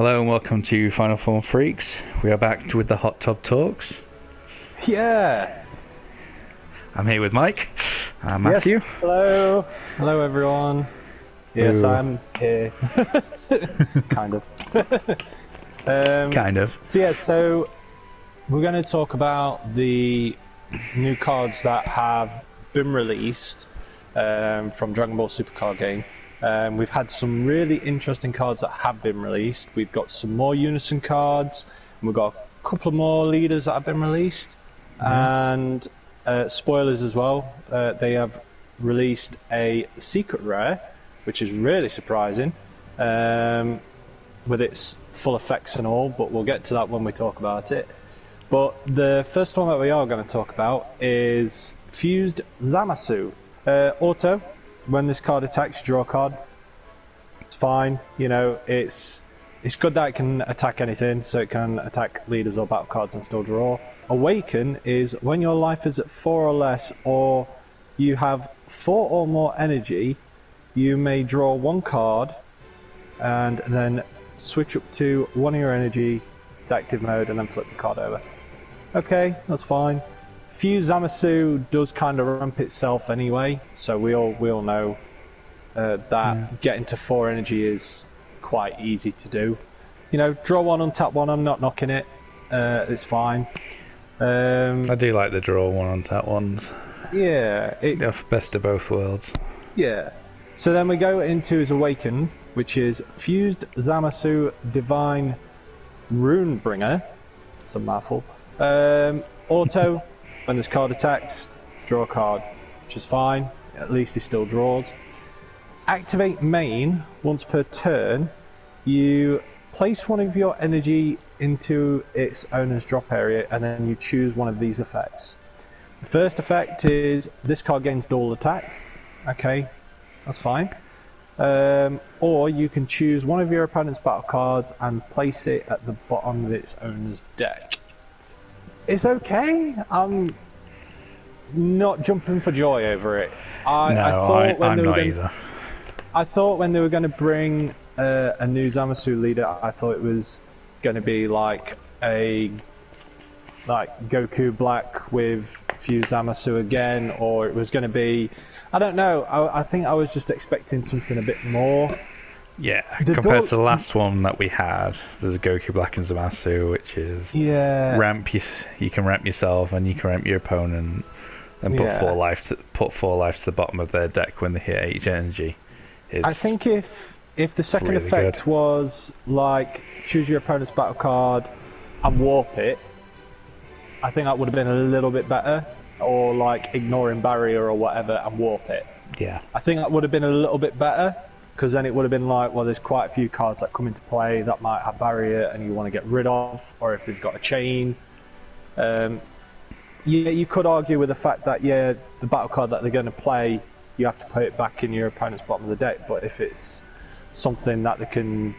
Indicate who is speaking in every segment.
Speaker 1: Hello and welcome to Final Form Freaks. We are back with the Hot Tub Talks.
Speaker 2: Yeah.
Speaker 1: I'm here with Mike. Matthew.
Speaker 2: Yes. Hello. Hello, everyone. Yes,
Speaker 1: Ooh.
Speaker 2: I'm here. Kind of.
Speaker 1: Kind of.
Speaker 2: So we're going to talk about the new cards that have been released from Dragon Ball Super card game. We've had some really interesting cards that have been released. We've got some more Unison cards, and we've got a couple more leaders that have been released, and spoilers as well. They have released a secret rare, which is really surprising, with its full effects and all, but we'll get to that when we talk about it. But the first one that we are going to talk about is Fused Zammis. Auto. When this card attacks, you draw a card. It's fine, you know, it's good that it can attack anything, so it can attack leaders or battle cards and still draw. Awaken is when your life is at 4 or less, or you have 4 or more energy, you may draw 1 card and then switch up to 1 of your energy to active mode and then flip the card over. Okay, that's fine. Fuse Zammis does kind of ramp itself anyway, so we all know that getting to 4 energy is quite easy to do. You know, draw 1, untap 1, I'm not knocking it, it's fine.
Speaker 1: I do like the draw 1 untap ones.
Speaker 2: Yeah.
Speaker 1: They're best of both worlds.
Speaker 2: Yeah. So then we go into his Awaken, which is Fused Zammis Divine Runebringer. It's a mouthful. Auto. When this card attacks, draw a card, which is fine. At least he still draws. Activate main. Once per turn, you place 1 of your energy into its owner's drop area, and then you choose 1 of these effects. The first effect is this card gains dual attack. Okay, that's fine. Or you can choose 1 of your opponent's battle cards and place it at the bottom of its owner's deck. It's okay. I'm not jumping for joy over it.
Speaker 1: I'm not either.
Speaker 2: I thought when they were going to bring a new Zammis leader, I thought it was going to be like Goku Black with Fused Zammis again, or it was going to be, I don't know. I think I was just expecting something a bit more.
Speaker 1: Yeah, compared to the last one that we had, there's Goku Black and Zammis, which is you can ramp yourself and you can ramp your opponent and put 4 life to the bottom of their deck when they hit H energy.
Speaker 2: I think if the second
Speaker 1: really
Speaker 2: effect
Speaker 1: good.
Speaker 2: was like choose your opponent's battle card and warp it, I think that would have been a little bit better. Or like ignoring barrier or whatever and warp it.
Speaker 1: Yeah.
Speaker 2: I think that would have been a little bit better. Because then it would have been like, well, there's quite a few cards that come into play that might have barrier and you want to get rid of, or if they've got a chain. You could argue with the fact that, the battle card that they're going to play, you have to put it back in your opponent's bottom of the deck. But if it's something that they can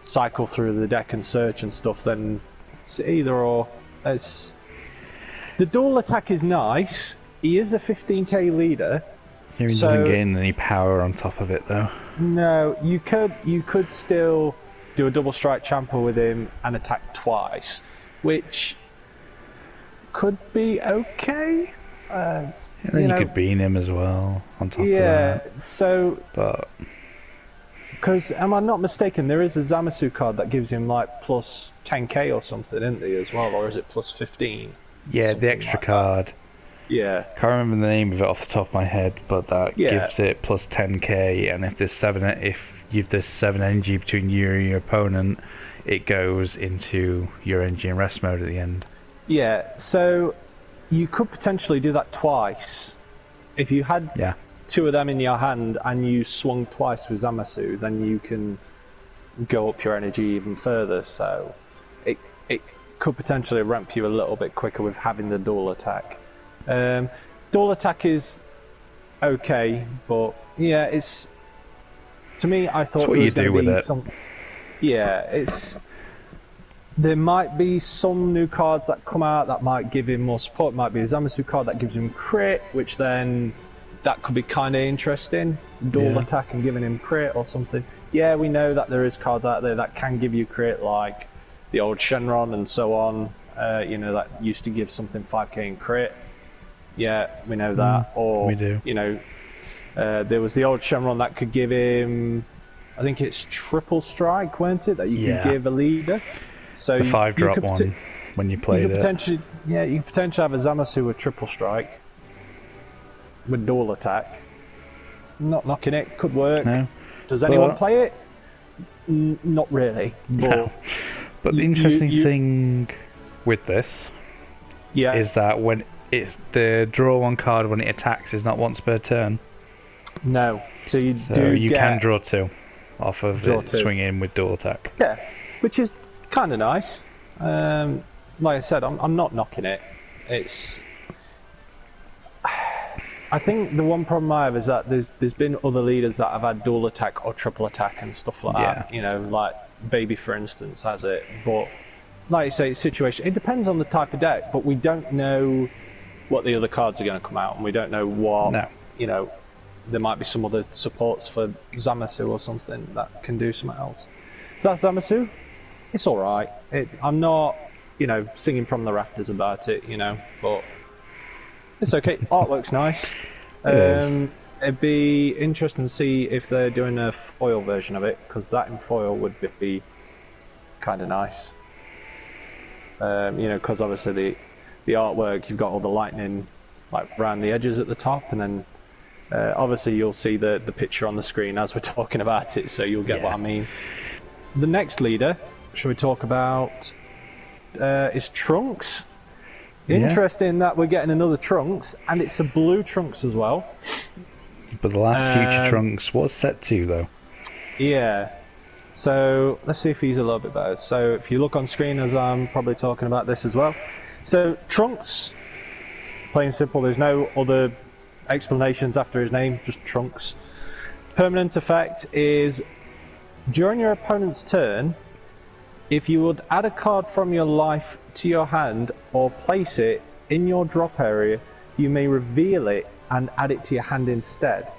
Speaker 2: cycle through the deck and search and stuff, then it's either or. The dual attack is nice. He is a 15k leader.
Speaker 1: He doesn't gain any power on top of it, though.
Speaker 2: No, you could still do a double strike champer with him and attack twice, which could be okay.
Speaker 1: And then you could bean him as well on top of that.
Speaker 2: Yeah, so...
Speaker 1: But...
Speaker 2: Because, am I not mistaken, there is a Zammis card that gives him like plus 10k or something, isn't there, as well? Or is it plus 15?
Speaker 1: Yeah, the extra card.
Speaker 2: Yeah.
Speaker 1: Can't remember the name of it off the top of my head, but that gives it plus 10k, and if there's 7 energy between you and your opponent, it goes into your energy and rest mode at the end. Yeah,
Speaker 2: so you could potentially do that twice. If you had 2 of them in your hand and you swung twice with Zammis, then you can go up your energy even further, so it could potentially ramp you a little bit quicker with having the dual attack. Dual attack is okay, but it's to me. I thought
Speaker 1: what
Speaker 2: it was
Speaker 1: you do with it.
Speaker 2: There might be some new cards that come out that might give him more support. It might be a Zammis card that gives him crit, which then that could be kind of interesting. Dual attack and giving him crit or something. yeah, we know that there is cards out there that can give you crit, like the old Shenron and so on. You know, that used to give something 5k in crit. Yeah, we know that. Or,
Speaker 1: we do.
Speaker 2: You know, there was the old Shenron that could give him, I think it's triple strike, weren't it? That you could give a leader. So
Speaker 1: the 5-drop one when you played it.
Speaker 2: Yeah, you could potentially have a Zammis with triple strike with dual attack. Not knocking it, could work. No. Does anyone play it? Not really. But,
Speaker 1: no. But the interesting thing with this is that when it's the draw one card when it attacks is not once per turn.
Speaker 2: No. So you
Speaker 1: can draw 2 off of it, swing in with dual attack.
Speaker 2: Yeah, which is kind of nice. Like I said, I'm not knocking it. It's. I think the one problem I have is that there's been other leaders that have had dual attack or triple attack and stuff like that. You know, like Baby, for instance, has it. But like you say, situation. It depends on the type of deck, but we don't know what the other cards are going to come out, and we don't know what. No. You know, there might be some other supports for Zammis or something that can do something else. So that's Zammis. It's all right. I'm not, you know, singing from the rafters about it, you know, but. It's okay. Artwork's nice. It'd be interesting to see if they're doing a foil version of it, because that in foil would be kind of nice. You know, because obviously the artwork, you've got all the lightning like around the edges at the top, and then obviously you'll see the picture on the screen as we're talking about it, so you'll get what I mean. The next leader, shall we talk about, is Trunks. Interesting that we're getting another Trunks, and it's a blue Trunks as well.
Speaker 1: But the last future Trunks was set to, though.
Speaker 2: Yeah. So let's see if he's a little bit better. So if you look on screen, as I'm probably talking about this as well. So Trunks, plain simple, there's no other explanations after his name, just Trunks. Permanent effect is during your opponent's turn, if you would add a card from your life to your hand or place it in your drop area, you may reveal it and add it to your hand instead.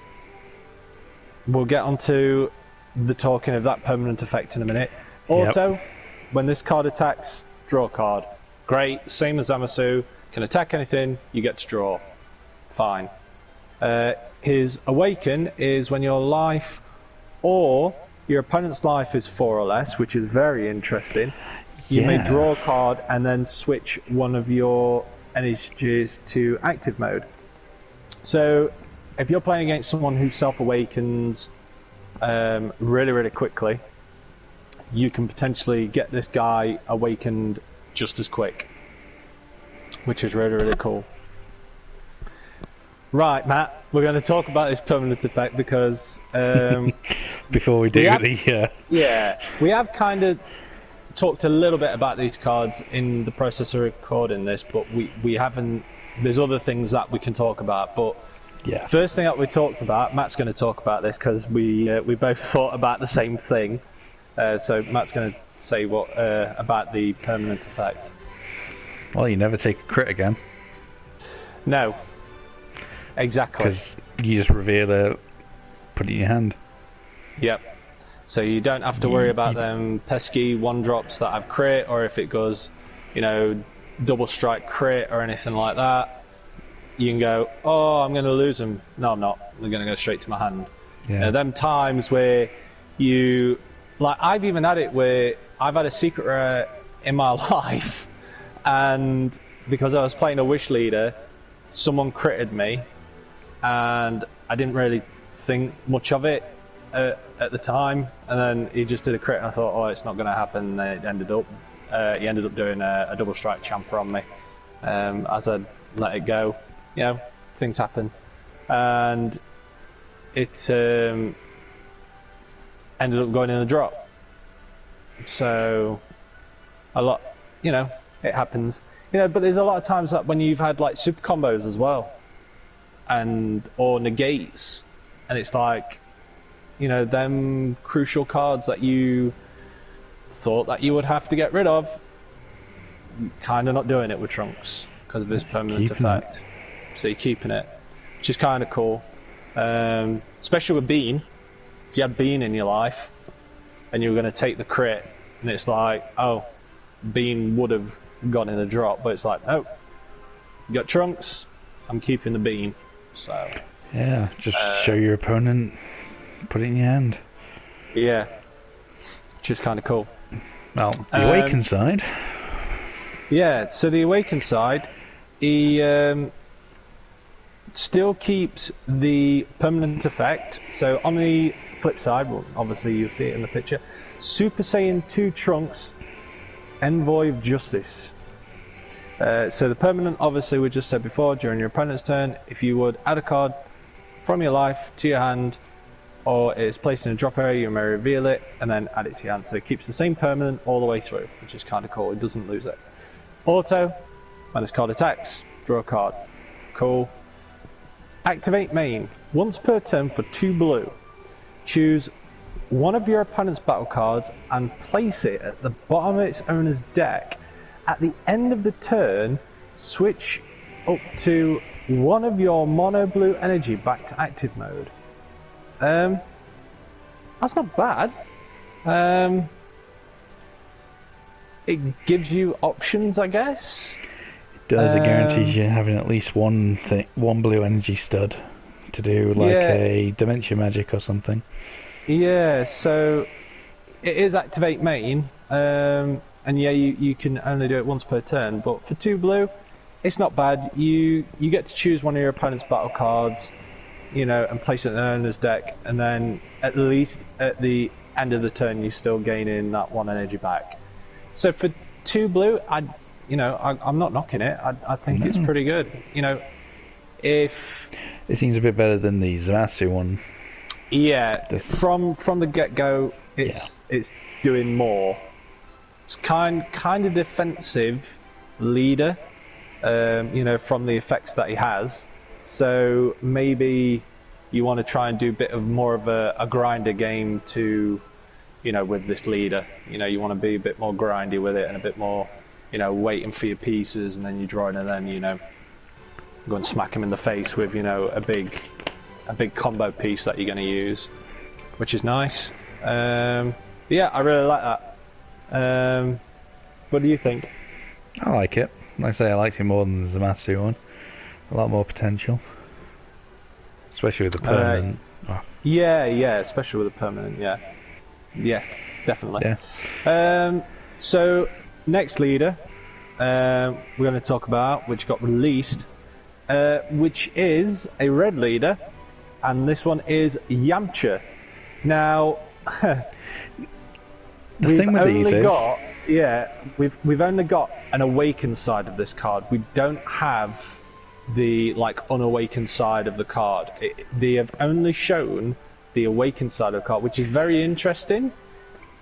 Speaker 2: We'll get onto the talking of that permanent effect in a minute. Auto, when this card attacks, draw a card. Great, same as Zammis, can attack anything, you get to draw. Fine. His awaken is when your life or your opponent's life is 4 or less, which is very interesting. You may draw a card and then switch one of your energies to active mode. So if you're playing against someone who self-awakens really, really quickly, you can potentially get this guy awakened just as quick, which is really, really cool. Right, Matt, we're going to talk about this permanent effect because...
Speaker 1: before we do
Speaker 2: we have kind of talked a little bit about these cards in the process of recording this, but we haven't... There's other things that we can talk about, but first thing that we talked about, Matt's going to talk about this because we both thought about the same thing. So Matt's going to say what about the permanent effect.
Speaker 1: Well, you never take a crit again.
Speaker 2: No. Exactly.
Speaker 1: Because you just reveal it, put it in your hand.
Speaker 2: Yep. So you don't have to worry about them pesky 1-drops that have crit, or if it goes, you know, double strike crit or anything like that. You can go, oh, I'm going to lose them. No, I'm not. I'm going to go straight to my hand. Yeah. Them times where you... Like, I've even had it where I've had a secret rare in my life, and because I was playing a Wish Leader, someone critted me, and I didn't really think much of it at the time, and then he just did a crit and I thought, oh, it's not going to happen, and it ended up he ended up doing a double strike champer on me as I let it go. You know, things happen, and it ended up going in the drop. So a lot, you know, it happens, you know, but there's a lot of times that when you've had like super combos as well, and or negates, and it's like, you know, them crucial cards that you thought that you would have to get rid of, kind of not doing it with Trunks because of his permanent effect. So you're keeping it, which is kind of cool, especially with Bean. If you had Bean in your life, and you were going to take the crit, and it's like, oh, bean would have gone in a drop, but it's like, oh, you got trunks, I'm keeping the bean. So
Speaker 1: yeah, just show your opponent, put it in your hand.
Speaker 2: Yeah, which is kind of cool.
Speaker 1: Well, the Awakened side.
Speaker 2: Yeah, so the Awakened side, he still keeps the permanent effect. So on the flip side, well, obviously you'll see it in the picture, Super Saiyan 2 Trunks, Envoy of Justice. So the permanent, obviously we just said before, during your opponent's turn, if you would add a card from your life to your hand, or it's placed in a drop area, you may reveal it and then add it to your hand. So it keeps the same permanent all the way through, which is kind of cool. It doesn't lose it. Auto, when this card attacks, draw a card. Cool. Activate main. Once per turn for 2 blue, choose one of your opponent's battle cards and place it at the bottom of its owner's deck. At the end of the turn, switch up to one of your mono blue energy back to active mode. That's not bad. It gives you options, I guess.
Speaker 1: It does. It guarantees you having at least one blue energy stud to do like a dimension magic or something. Yeah,
Speaker 2: so it is activate main, and yeah, you can only do it once per turn. But for 2 blue, it's not bad. You get to choose one of your opponent's battle cards, you know, and place it in the owner's deck, and then at least at the end of the turn, you're still gaining that 1 energy back. So for 2 blue, I'm not knocking it. I think it's pretty good. You know, if
Speaker 1: it seems a bit better than the Zammis one.
Speaker 2: Yeah, from the get-go, it's doing more. It's kind of defensive leader, you know, from the effects that he has. So maybe you want to try and do a bit of more of a grinder game to, you know, with this leader. You know, you want to be a bit more grindy with it and a bit more, you know, waiting for your pieces and then you draw it and then, you know, go and smack him in the face with, you know, a big combo piece that you're going to use, which is nice. Yeah, I really like that. What do you think?
Speaker 1: I like it. Like I say, I liked it more than the Zammis one. A lot more potential, especially with the permanent.
Speaker 2: Yeah, especially with the permanent. Yeah, definitely.
Speaker 1: Yeah.
Speaker 2: So next leader, we're going to talk about, which got released, which is a red leader, and this one is Yamcha. Now,
Speaker 1: the thing with these is,
Speaker 2: we've only got an awakened side of this card. We don't have the unawakened side of the card. They have only shown the awakened side of the card, which is very interesting.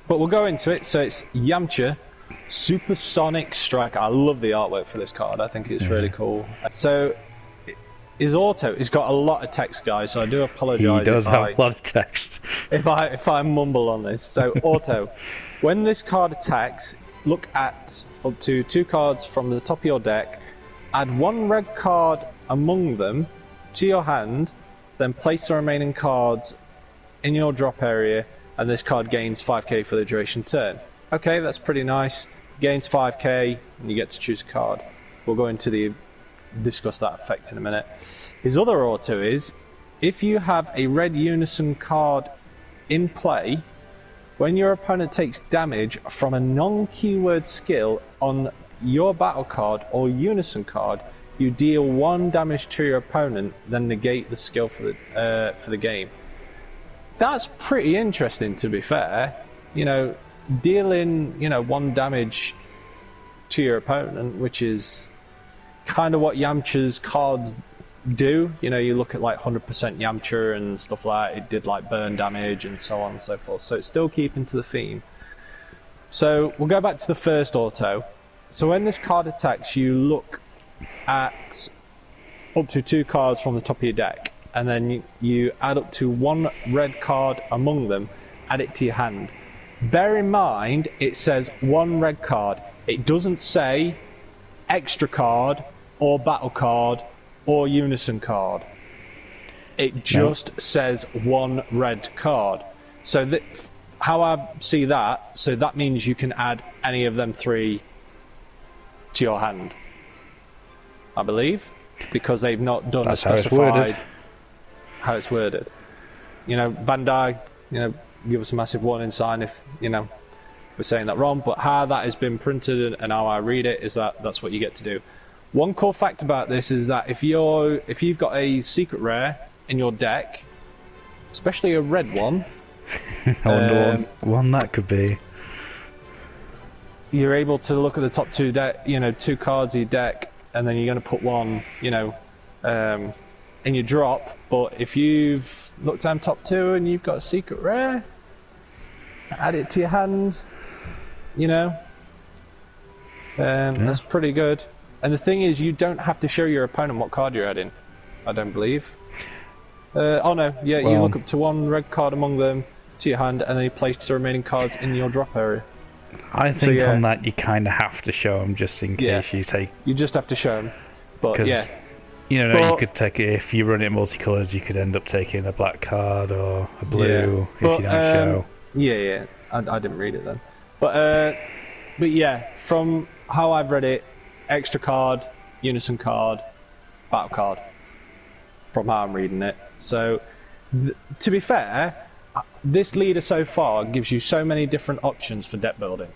Speaker 2: But we'll go into it. So it's Yamcha, Supersonic Strike. I love the artwork for this card. I think it's really cool. So his auto, he's got a lot of text, guys, so I do apologise.
Speaker 1: He does have a lot of text.
Speaker 2: If I mumble on this. So auto, when this card attacks, look at up to 2 cards from the top of your deck, add 1 red card among them to your hand, then place the remaining cards in your drop area, and this card gains 5k for the duration turn. Okay, that's pretty nice. Gains 5k, and you get to choose a card. We'll go into discuss that effect in a minute. His other auto is, if you have a red unison card in play, when your opponent takes damage from a non-keyword skill on your battle card or unison card, you deal 1 damage to your opponent, then negate the skill for the game. That's pretty interesting, to be fair. You know, dealing 1 damage to your opponent, which is kind of what Yamcha's cards do. You know, you look at like 100% Yamcha and stuff like that, it did like burn damage and so on and so forth. So it's still keeping to the theme. So we'll go back to the first auto. So when this card attacks, you look at up to 2 cards from the top of your deck, and then you add up to 1 red card among them, add it to your hand. Bear in mind, it says 1 red card. It doesn't say extra card or battle card or unison card. It just says 1 red card. So that how I see that, so that means you can add any of them 3 to your hand, I believe, because they've not done a specified how it's worded. You know, Bandai, you know, give us a massive warning sign if, you know, we're saying that wrong, but how that has been printed and how I read it is that that's what you get to do. One cool fact about this is that if you've got a secret rare in your deck, especially a red one,
Speaker 1: I wonder what one that could be.
Speaker 2: You're able to look at the top 2 2 cards of your deck, and then you're going to put one, you know, in your drop. But if you've looked down top 2 and you've got a secret rare, add it to your hand. You know, that's pretty good. And the thing is, you don't have to show your opponent what card you're adding, I don't believe. Oh no, yeah, you look up to 1 red card among them to your hand, and then you place the remaining cards in your drop area.
Speaker 1: I think on that you kind of have to show them just in case you take.
Speaker 2: You just have to show them, but yeah.
Speaker 1: You know, you could take it if you run it multicolored. You could end up taking a black card or a blue if you don't show.
Speaker 2: Yeah, I didn't read it then, but yeah, from how I've read it, extra card, unison card, battle card. From how I'm reading it, so to be fair, this leader so far gives you so many different options for deck building.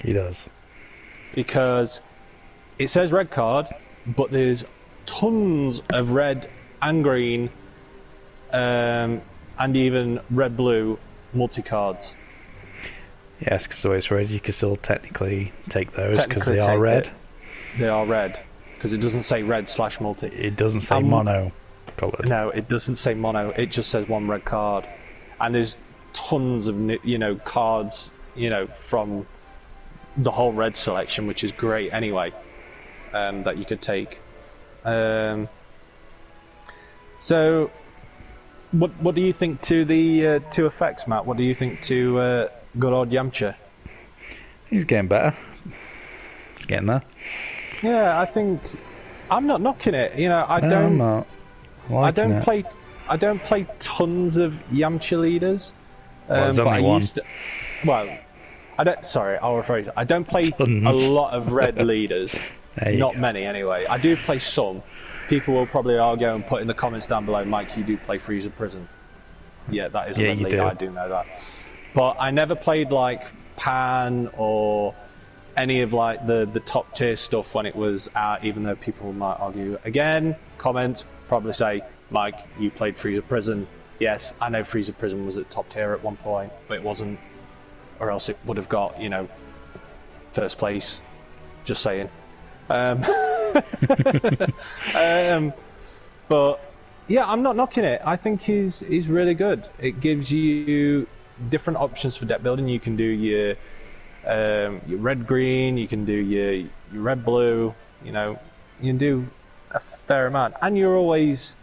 Speaker 1: He does, because
Speaker 2: it says red card, but there's tons of red and green, and even red-blue multi-cards.
Speaker 1: Yes, because the way it's red, you can still technically take those because they are red.
Speaker 2: They are red, because it doesn't say red/multi.
Speaker 1: It doesn't say mono coloured.
Speaker 2: No, it doesn't say mono. It just says 1 red card, and there's tons of cards from the whole red selection, which is great anyway. That you could take. So, what do you think to the 2 effects, Matt? What do you think to good old Yamcha?
Speaker 1: He's getting better. He's getting there.
Speaker 2: Yeah, I think I'm not knocking it. You know, I don't play tons of Yamcha leaders.
Speaker 1: There's only one.
Speaker 2: I'll rephrase it. I don't play a lot of red leaders. Not many, anyway. I do play some. People will probably argue and put in the comments down below, Mike, you do play Freezer Prison. Yeah, that is a red leader. I do know that. But I never played like Pan or any of like the top tier stuff when it was out, even though people might argue again, comment, probably say, Mike, you played Freezer Prison. Yes, I know Freezer Prison was at top tier at one point, but it wasn't, or else it would have got, first place. Just saying. But yeah, I'm not knocking it. I think he's really good. It gives you different options for deck building. You can do your red green, you can do your red blue, you can do a fair amount, and you're always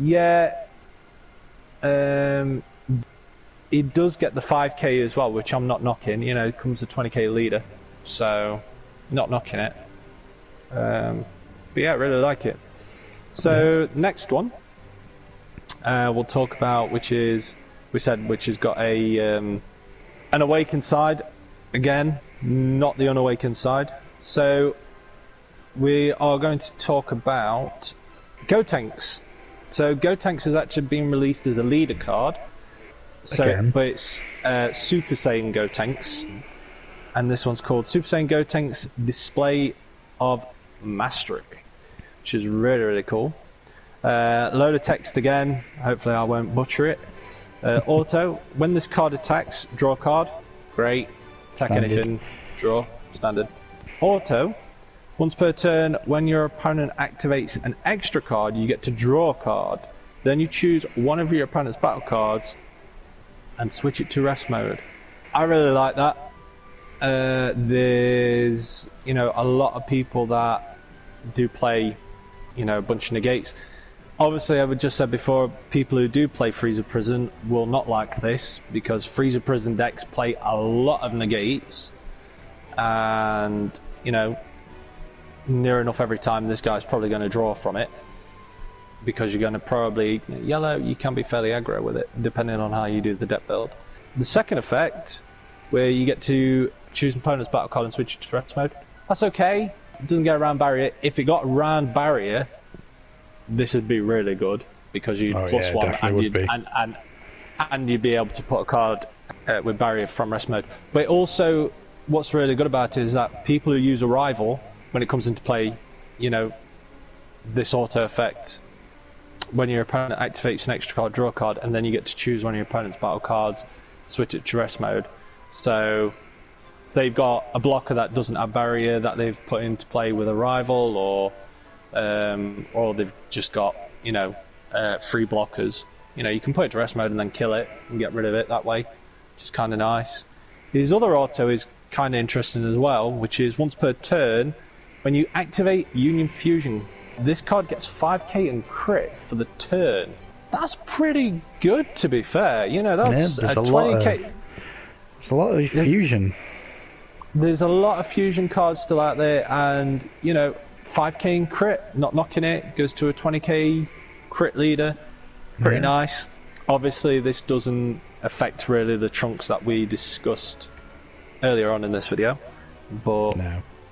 Speaker 2: it does get the 5k as well, which I'm not knocking. It comes to 20k leader, so not knocking it. But yeah, I really like it. So next one we'll talk about, which has got an awakened side. Again, not the unawakened side. So we are going to talk about Gotenks. So Gotenks has actually been released as a leader card. But it's Super Saiyan Gotenks, and this one's called Super Saiyan Gotenks Display of Mastery, which is really, really cool. Load of text again. Hopefully I won't butcher it. Auto, when this card attacks, draw a card. Great. Attack anything, draw. Standard. Auto, once per turn, when your opponent activates an extra card, you get to draw a card. Then you choose one of your opponent's battle cards and switch it to rest mode. I really like that. There's a lot of people that do play a bunch of negates. Obviously, I would just said before, people who do play Freezer Prison will not like this, because Freezer Prison decks play a lot of negates, and near enough every time this guy's probably going to draw from it, because you're going to probably yellow. You can be fairly aggro with it depending on how you do the deck build. the second effect, where you get to choose an opponent's battle card and switch it to rest mode, that's okay. It doesn't get around barrier. If it got around barrier, this would be really good because you'd plus one and you'd be able to put a card with barrier from rest mode. But also, what's really good about it is that people who use Arrival, when it comes into play, you know, this auto effect, when your opponent activates an extra card, draw a card, and then you get to choose one of your opponent's battle cards, switch it to rest mode. So if they've got a blocker that doesn't have barrier that they've put into play with Arrival, or they've just got, you know, free blockers, you know, you can put it to rest mode and then kill it and get rid of it that way, which is kind of nice. His other auto is kind of interesting as well, which is once per turn, when you activate Union Fusion, this card gets 5k and crit for the turn. That's pretty good, to be fair. You know, that's a 20k.
Speaker 1: There's a lot of fusion.
Speaker 2: There's a lot of fusion cards still out there, and you know, 5k and crit, not knocking it, goes to a 20k crit leader. Pretty nice. Obviously, this doesn't affect really the chunks that we discussed earlier on in this video, but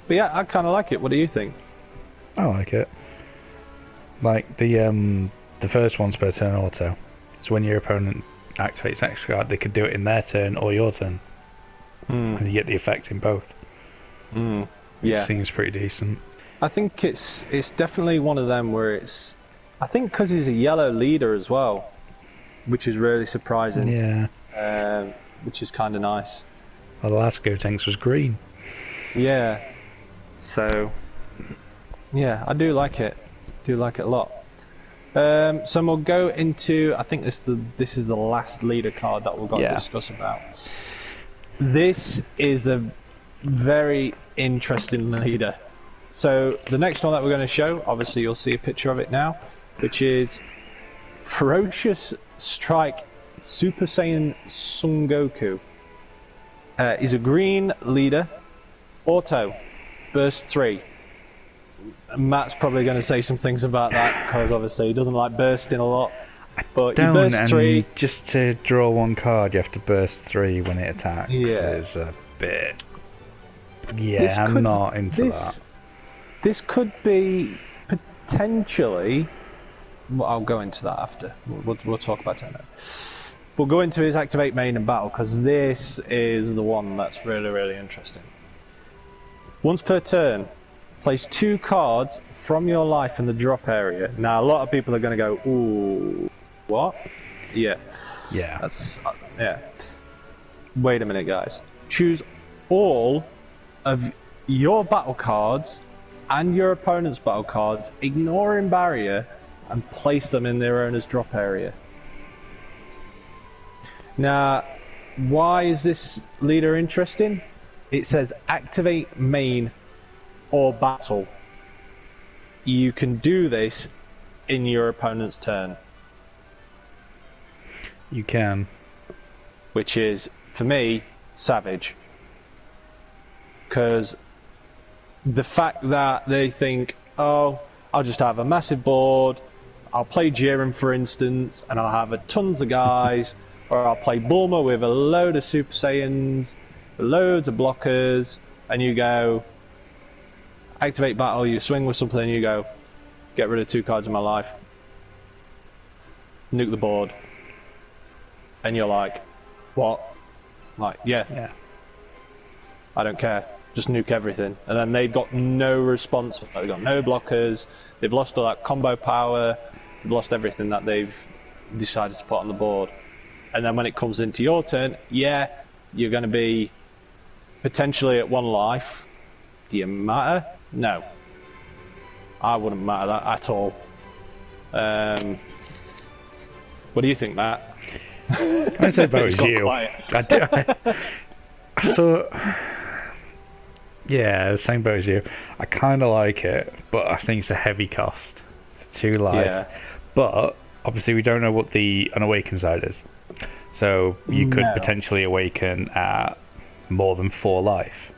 Speaker 2: yeah, I kind of like it. What do you think?
Speaker 1: I like it. Like the first once per turn auto. So when your opponent activates an extra card, they could do it in their turn or your turn, and you get the effect in both.
Speaker 2: Yeah,
Speaker 1: seems pretty decent.
Speaker 2: I think it's definitely one of them where it's. I think because he's a yellow leader as well, which is really surprising.
Speaker 1: Yeah.
Speaker 2: Which is kind of nice.
Speaker 1: Well, the last Gotenks was green.
Speaker 2: Yeah. So, yeah, I do like it. Do like it a lot. So we'll go into. I think this is the last leader card that we're going to discuss about. This is a very interesting leader. So the next one that we're going to show, obviously you'll see a picture of it now, which is Ferocious Strike Super Saiyan Son Goku. He's a green leader, auto, burst 3. Matt's probably going to say some things about that because obviously he doesn't like bursting a lot. But you burst 3.
Speaker 1: Just to draw one card, you have to burst 3 when it attacks.
Speaker 2: Yeah.
Speaker 1: Is a bit. Yeah, I'm not into that.
Speaker 2: This could be potentially. Well, I'll go into that after. We'll talk about it now. We'll go into his activate main and battle because this is the one that's really, really interesting. Once per turn, place 2 cards from your life in the drop area. Now, a lot of people are going to go, "Ooh, what?" Yeah.
Speaker 1: Yeah.
Speaker 2: That's yeah. Wait a minute, guys. Choose all of your battle cards and your opponent's battle cards, ignoring barrier, and place them in their owner's drop area. Now, why is this leader interesting? It says activate main or battle. You can do this in your opponent's turn.
Speaker 1: You can.
Speaker 2: Which is, for me, savage. Because the fact that they think, oh, I'll just have a massive board, I'll play Jiren for instance, and I'll have tons of guys, or I'll play Bulma with a load of Super Saiyans, loads of blockers, and you go, activate battle, you swing with something, and you go, get rid of 2 cards in my life, nuke the board, and you're like, what? Like, yeah. I don't care. Just nuke everything. And then they've got no response. They've got no blockers. They've lost all that combo power. They've lost everything that they've decided to put on the board. And then when it comes into your turn, yeah, you're going to be potentially at 1 life. Do you matter? No. I wouldn't matter that at all. What do you think, Matt?
Speaker 1: I'd say about you. I thought, yeah, the same boat as you. I kind of like it, but I think it's a heavy cost. It's 2 life. Yeah. But obviously, we don't know what the unawakened side is. So you could potentially awaken at more than 4 life.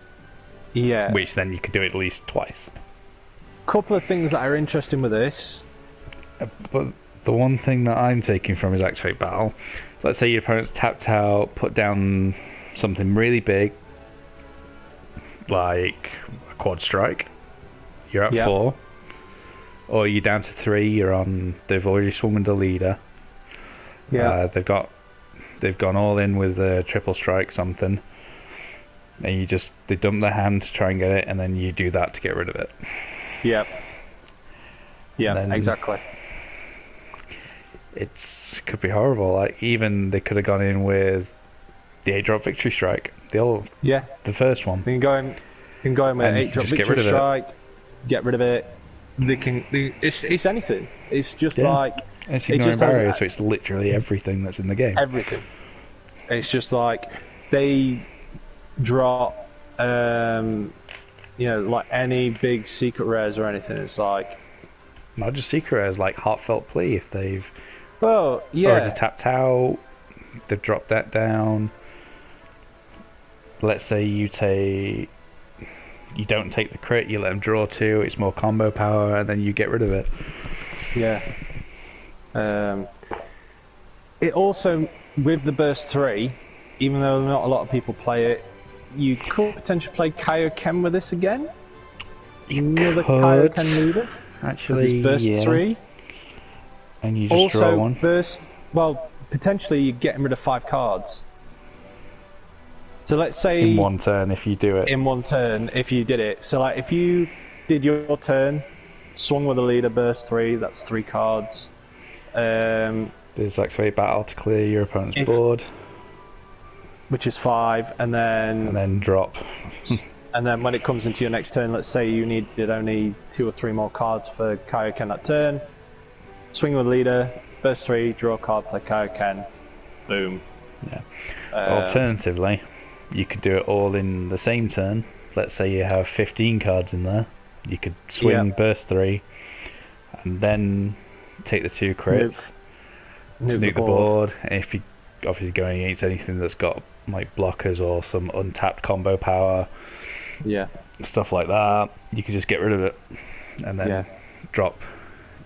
Speaker 2: Yeah.
Speaker 1: Which then you could do it at least twice.
Speaker 2: Couple of things that are interesting with this.
Speaker 1: But the one thing that I'm taking from his activate battle, let's say your opponent's tapped out, put down something really big, like a quad strike. You're at 4, or you're down to 3. You're on. They've already swung with the leader. Yeah, they've gone all in with a triple strike something, and they dump their hand to try and get it, and then you do that to get rid of it.
Speaker 2: Yep. Yeah, exactly.
Speaker 1: Could be horrible. Like, even they could have gone in with the 8-drop victory strike. The first one.
Speaker 2: They can go in with 8-drop victory strike. Get rid of it. It's anything. It's just like
Speaker 1: it's ignoring barrier, so it's literally everything that's in the game.
Speaker 2: Everything. It's just like they drop, like any big secret rares or anything. It's like
Speaker 1: not just secret rares, like Heartfelt Plea. If they've
Speaker 2: already
Speaker 1: tapped out, they've dropped that down. Let's say you don't take the crit, you let them draw 2. It's more combo power, and then you get rid of it.
Speaker 2: Yeah. It also, with the burst 3, even though not a lot of people play it, you could potentially play Kaioken with this again. Another Kaioken leader.
Speaker 1: Actually,
Speaker 2: burst 3.
Speaker 1: And you just draw one.
Speaker 2: Potentially you're getting rid of 5 cards. So let's say
Speaker 1: in one turn, if you do it.
Speaker 2: In one turn, if you did it. So like, if you did your turn, swung with the leader, burst 3, that's 3 cards.
Speaker 1: There's activate battle to clear your opponent's board,
Speaker 2: which is 5, and then
Speaker 1: drop.
Speaker 2: And then when it comes into your next turn, let's say you needed only 2 or 3 more cards for Kaioken that turn. Swing with the leader, burst 3, draw a card, play Kaioken, boom.
Speaker 1: Yeah. Alternatively, you could do it all in the same turn. Let's say you have 15 cards in there. You could swing, burst 3, and then take the 2 crits, nuke the board. And if you obviously going against anything that's got like blockers or some untapped combo power, stuff like that, you could just get rid of it and then drop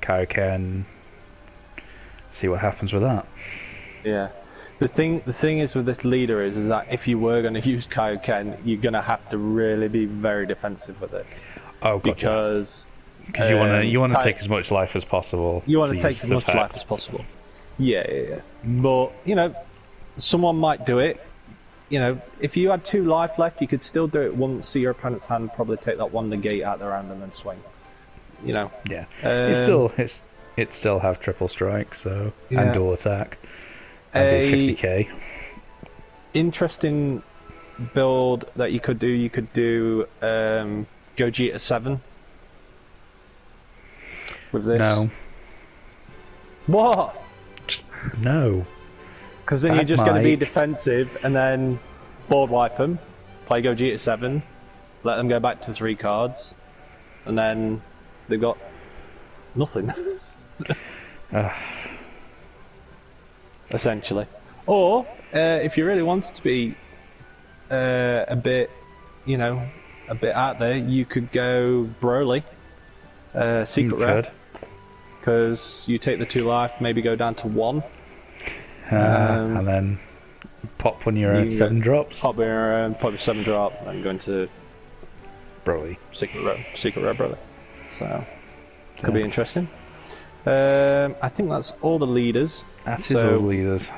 Speaker 1: Kaioken. See what happens with that.
Speaker 2: Yeah. The thing is with this leader is that if you were going to use Kaioken, you're going to have to really be very defensive with it.
Speaker 1: Oh, gotcha. Because you want to take as much life as possible.
Speaker 2: You want to take as much life as possible. Yeah. But someone might do it. If you had 2 life left, you could still do it once. See your opponent's hand, probably take that 1 negate out their hand and then swing.
Speaker 1: Yeah. It still have triple strike, so and dual attack. And 50k.
Speaker 2: Interesting build that you could do. You could do Gogeta 7 with this.
Speaker 1: No.
Speaker 2: What?
Speaker 1: No.
Speaker 2: Because then you're just going to be defensive and then board wipe them, play Gogeta 7, let them go back to 3 cards, and then they've got nothing. Essentially. Or, if you really wanted to be a bit out there, you could go Broly, secret rare. Because you take the 2 life, maybe go down to 1.
Speaker 1: And then pop one of your own 7 drops.
Speaker 2: Pop your 7 drop, and go into
Speaker 1: Broly.
Speaker 2: Secret rare Broly. So, could be interesting. I think that's all the leaders.
Speaker 1: That is all the leaders.